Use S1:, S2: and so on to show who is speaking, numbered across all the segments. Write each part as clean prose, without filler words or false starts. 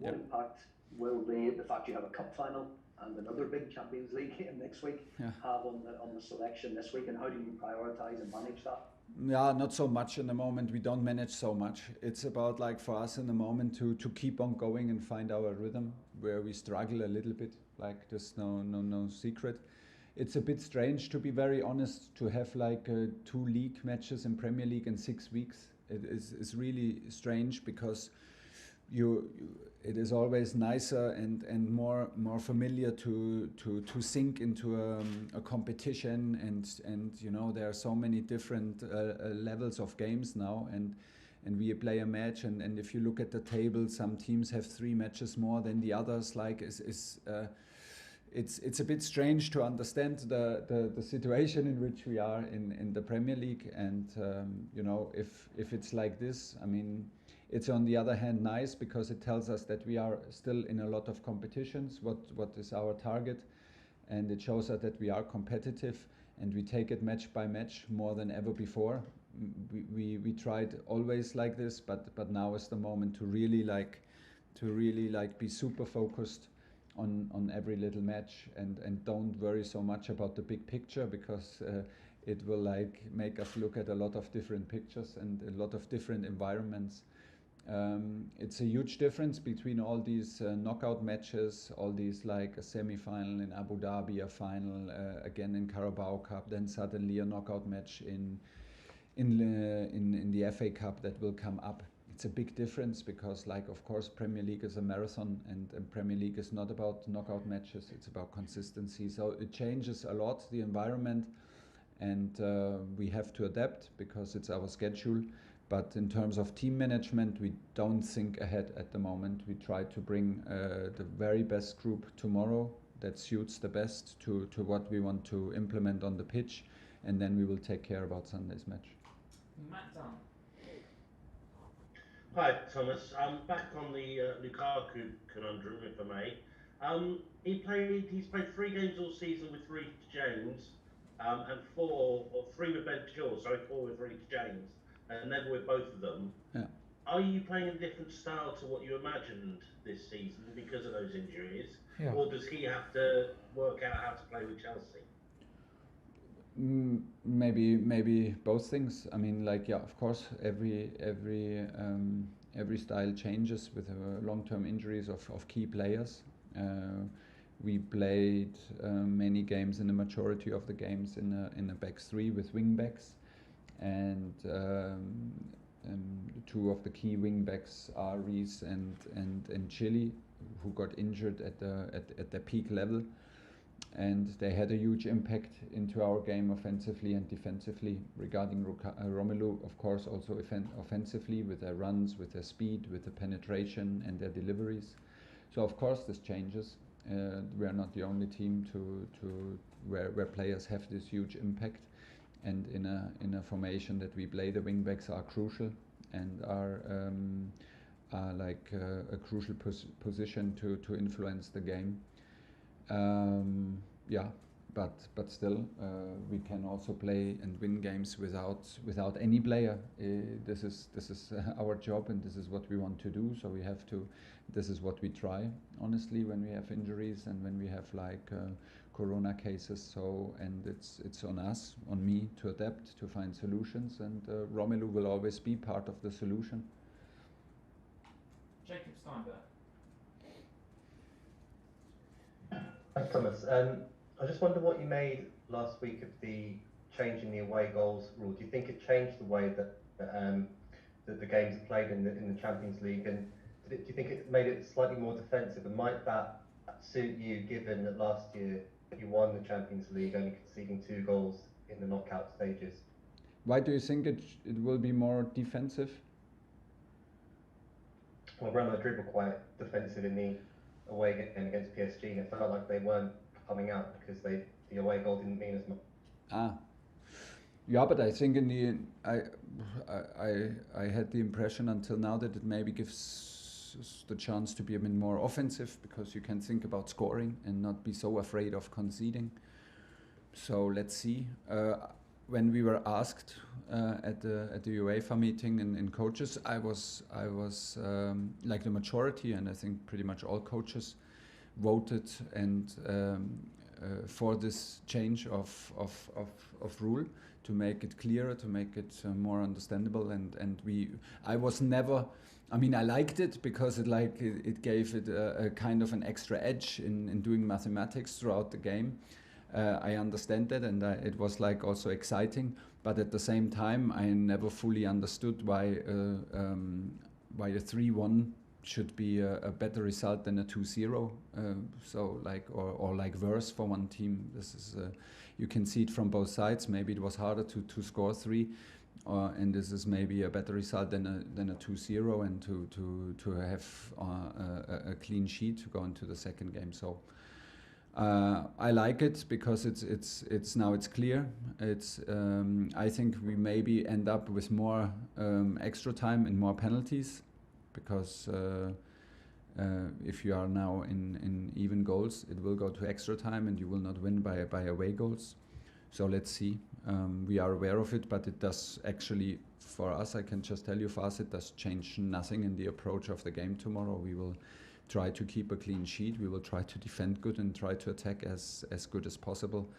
S1: What impact will the fact you have a cup final and another big Champions League game next week have on the selection this week, and how do you prioritise and manage that?
S2: Yeah, not so much in the moment. We don't manage so much. It's about, like, for us in the moment to keep on going and find our rhythm, where we struggle a little bit. Like, there's no secret. It's a bit strange, to be very honest, to have like 2 league matches in Premier League in 6 weeks. It's really strange, because it is always nicer and more familiar to sink into a competition, and you know, there are so many different levels of games now, and we play a match, and if you look at the table, some teams have 3 matches more than the others. Like, it's a bit strange to understand the situation in which we are in the Premier League, and you know, if it's like this, I mean, it's on the other hand nice, because it tells us that we are still in a lot of competitions. What is our target? And it shows us that we are competitive, and we take it match by match more than ever before. We tried always like this, but now is the moment to really be super focused on every little match, and don't worry so much about the big picture, because it will like make us look at a lot of different pictures and a lot of different environments. It's a huge difference between all these knockout matches, all these, like a semi-final in Abu Dhabi, a final again in Carabao Cup, then suddenly a knockout match in the FA Cup that will come up. It's a big difference, because, like, of course, Premier League is a marathon, and Premier League is not about knockout matches, it's about consistency. So it changes a lot, the environment, and we have to adapt, because it's our schedule. But in terms of team management, we don't think ahead at the moment. We try to bring the very best group tomorrow that suits the best to what we want to implement on the pitch, and then we will take care about Sunday's match.
S3: Matt Dunn.
S4: Hi, Thomas. Back on the Lukaku conundrum, if I may. He's played 3 games all season with Rory Jennings, and 3 with Ben Chilwell, 4 with Rory Jennings, and never with both of them.
S2: Yeah.
S4: Are you playing a different style to what you imagined this season because of those injuries?
S2: Yeah.
S4: Or does he have to work out how to play with Chelsea?
S2: Maybe both things. I mean, like, yeah, of course, every style changes with long-term injuries of key players. We played many games, in the majority of the games, in a back 3 with wing backs, and 2 of the key wing backs are Reece and Chile, who got injured at the peak level. And they had a huge impact into our game offensively and defensively. Regarding Romelu, of course, also offensively, with their runs, with their speed, with the penetration and their deliveries. So of course this changes. We are not the only team where players have this huge impact. And in a formation that we play, the wing backs are crucial and are like a crucial position to influence the game. Yeah, but still, we can also play and win games without any player. This is our job, and this is what we want to do. So we have to. This is what we try, honestly, when we have injuries and when we have like corona cases. So, and it's on us, on me, to adapt, to find solutions, and Romelu will always be part of the solution.
S3: Jacob Steinberg.
S5: Thanks, Thomas. I just wonder what you made last week of the change in the away goals rule. Do you think it changed the way that the games are played in the Champions League, and do you think it made it slightly more defensive? And might that suit you, given that last year you won the Champions League, only conceding 2 goals in the knockout stages?
S2: Why do you think it will be more defensive?
S5: Well, Real Madrid were quite defensive in the away game against PSG, and it felt like they weren't coming out because the away goal didn't mean as much.
S2: Yeah, but I think in the end, I had the impression until now that it maybe gives us the chance to be a bit more offensive, because you can think about scoring and not be so afraid of conceding. So let's see. when we were asked at the UEFA meeting in coaches, I was like the majority, and I think pretty much all coaches voted and for this change of rule, to make it clearer, to make it more understandable, and I was never. I mean, I liked it because it gave it a kind of an extra edge in doing mathematics throughout the game. I understand that, and it was like also exciting. But at the same time, I never fully understood why a 3-1 should be a better result than a 2-0. So like or like worse for one team. This is you can see it from both sides. Maybe it was harder to score 3. And this is maybe a better result than a 2-0, and to have a clean sheet to go into the second game. So I like it because it's now it's clear. It's I think we maybe end up with more extra time and more penalties, because if you are now in even goals, it will go to extra time, and you will not win by away goals. So let's see. We are aware of it, but it does actually, for us, I can just tell you, for us, it does change nothing in the approach of the game tomorrow. We will try to keep a clean sheet. We will try to defend good and try to attack as good as possible.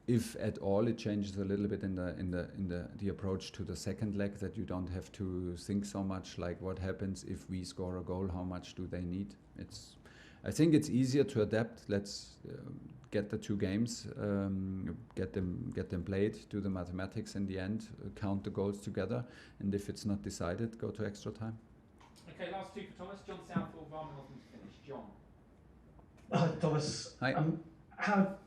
S2: If at all, it changes a little bit in the approach to the second leg, that you don't have to think so much like what happens if we score a goal. How much do they need? I think it's easier to adapt. Let's get the 2 games, get them played, do the mathematics in the end, count the goals together, and if it's not decided, go to extra time.
S3: Okay, last 2 for Thomas. John Southall, Rantman to finish. John.
S1: Thomas,
S2: Hi.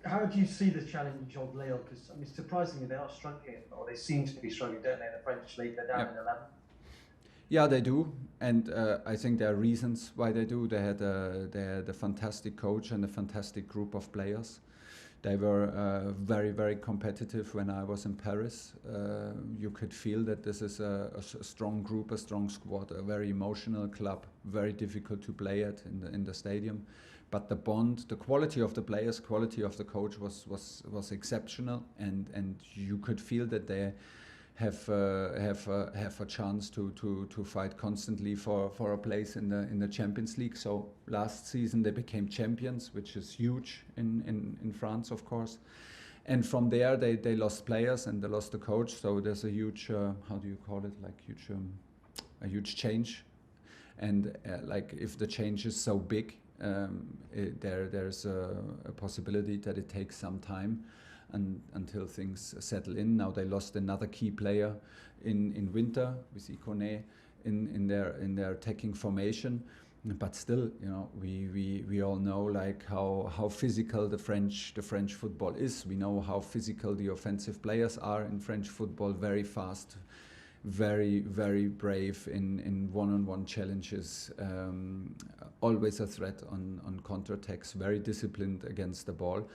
S1: how do you see the challenge of Lille? Because I mean, surprisingly, they are struggling, or they seem to be struggling, don't they? In the French league, they're down in 11th.
S2: Yeah, they do, and I think there are reasons why they do. They had a fantastic coach and a fantastic group of players. They were very, very competitive when I was in Paris. You could feel that this is a strong group, a strong squad, a very emotional club, very difficult to play at in the stadium. But the bond, the quality of the players, quality of the coach was exceptional, and you could feel that they have a chance to fight constantly for a place in the Champions League. So last season they became champions, which is huge in France, of course. And from there they lost players and they lost the coach. So there's a huge how do you call it, like a huge change. And like if the change is so big, there's a possibility that it takes some time until things settle in. Now they lost another key player in winter with Ikone in their attacking formation, but still, you know, we all know like how physical the French football is. We know how physical the offensive players are in French football, very fast, very, very brave in one-on-one challenges, always a threat on counterattacks, very disciplined against the ball.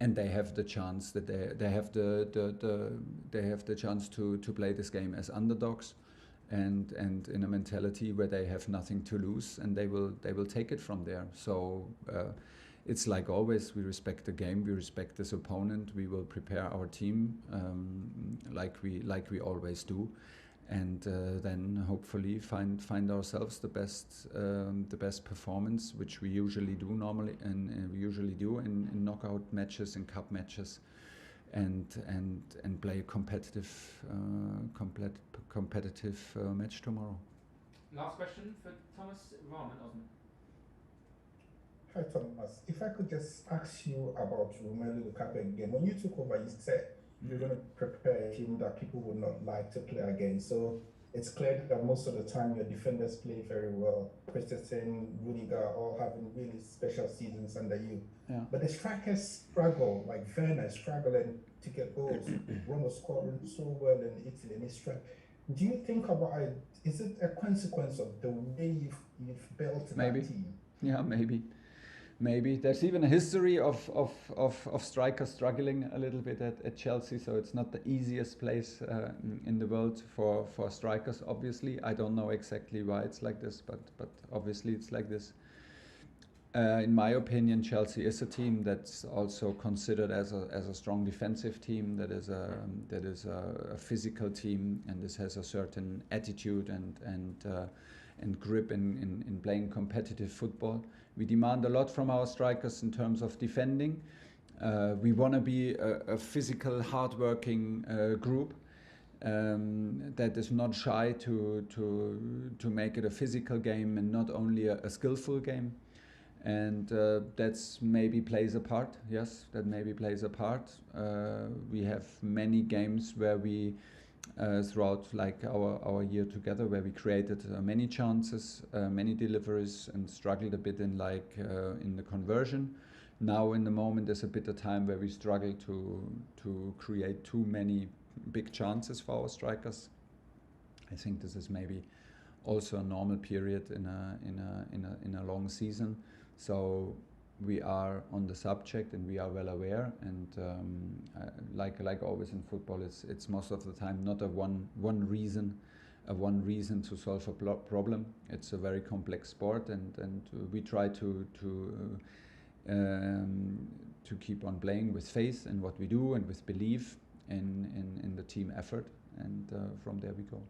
S2: And they have the chance that they have the chance to play this game as underdogs, and in a mentality where they have nothing to lose, and they will take it from there. So it's like always, we respect the game, we respect this opponent, we will prepare our team like we always do, and then hopefully find ourselves the best performance, which we usually do normally, and we usually do in knockout matches and cup matches, and play a competitive match tomorrow.
S3: Last question for Thomas. Rantman, Osman.
S6: Hi Thomas, if I could just ask you about Romelu Lukaku again. When you took over, you said you're going to prepare a team that people would not like to play against. So it's clear that most of the time your defenders play very well. Christensen, Rudiger, all having really special seasons under you.
S2: Yeah.
S6: But the strikers struggle, like Werner is struggling to get goals. Roma scoring so well in Italy, and he's do you think about it? Is it a consequence of the way you've built that team?
S2: Yeah, maybe. There's even a history of strikers struggling a little bit at Chelsea, so it's not the easiest place in the world for strikers, obviously. I don't know exactly why it's like this, but obviously it's like this. In my opinion, Chelsea is a team that's also considered as a strong defensive team. That is a physical team, and this has a certain attitude and grip in playing competitive football. We demand a lot from our strikers in terms of defending. We want to be a physical, hardworking group that is not shy to make it a physical game and not only a skillful game. And that's maybe plays a part. Yes, that maybe plays a part. We have many games where we, throughout like our year together, where we created many chances, many deliveries, and struggled a bit in in the conversion. Now in the moment there's a bit of time where we struggle to create too many big chances for our strikers. I think this is maybe also a normal period in a long season. So we are on the subject and we are well aware, and like always in football, it's most of the time not a one reason to solve a problem. It's a very complex sport, and we try to keep on playing with faith in what we do and with belief in the team effort, and from there we go.